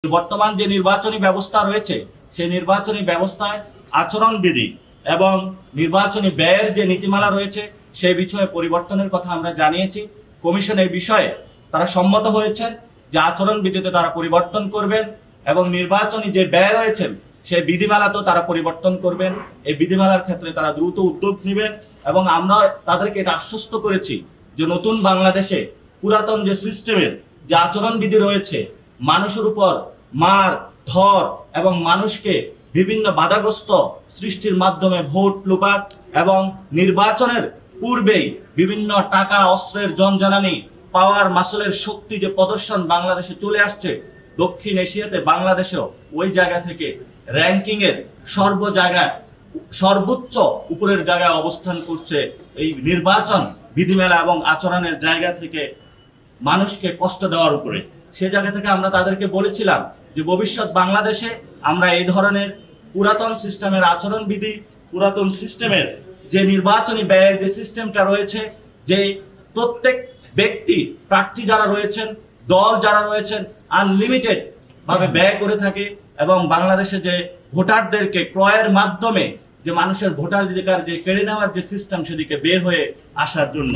বর্তমান যে নির্বাচনী ব্যবস্থা রয়েছে সেই নির্বাচনী ব্যবস্থায় আচরণবিধি এবং নির্বাচনী ব্যয়ের যে নীতিমালা রয়েছে সেই বিষয়ে পরিবর্তনের কথা আমরা জানিয়েছি। কমিশন এই বিষয়ে তারা সম্মত হয়েছেন যে আচরণবিধিতে তারা পরিবর্তন করবেন এবং নির্বাচনী যে ব্যয় রয়েছে সেই বিধিমালাতেও তারা পরিবর্তন করবেন। এই বিধিমালার ক্ষেত্রে তারা দ্রুত উদ্যোগ নেবেন এবং আমরা তাদেরকে এটা আশ্বস্ত করেছি যে নতুন বাংলাদেশে পুরাতন যে সিস্টেমের যে আচরণবিধি রয়েছে, মানুষের উপর মার ধর এবং মানুষকে বিভিন্ন বাধাগ্রস্ত সৃষ্টির মাধ্যমে ভোট লুপাট এবং নির্বাচনের পূর্বেই বিভিন্ন টাকা অস্ত্রের জনজানানি পাওয়ার মাসলের শক্তি যে প্রদর্শন বাংলাদেশে চলে আসছে, দক্ষিণ এশিয়াতে বাংলাদেশেও ওই জায়গা থেকে র্যাঙ্কিং এর সর্বোচ্চ উপরের জায়গায় অবস্থান করছে। এই নির্বাচন বিধিমেলা এবং আচরণের জায়গা থেকে মানুষকে কষ্ট দেওয়ার উপরে, সে জায়গা থেকে আমরা তাদেরকে বলেছিলাম যে ভবিষ্যৎ বাংলাদেশে আমরা এই ধরনের পুরাতন সিস্টেমের আচরণবিধি, পুরাতন সিস্টেমের যে নির্বাচনী ব্যয়ের যে সিস্টেমটা রয়েছে, যে প্রত্যেক ব্যক্তি প্রার্থী যারা রয়েছেন, দল যারা রয়েছেন আনলিমিটেড ভাবে ব্যয় করে থাকে এবং বাংলাদেশে যে ভোটারদেরকে ক্রয়ের মাধ্যমে যে মানুষের ভোটাধিকার যে কেড়ে নেওয়ার যে সিস্টেম সেদিকে বের হয়ে আসার জন্য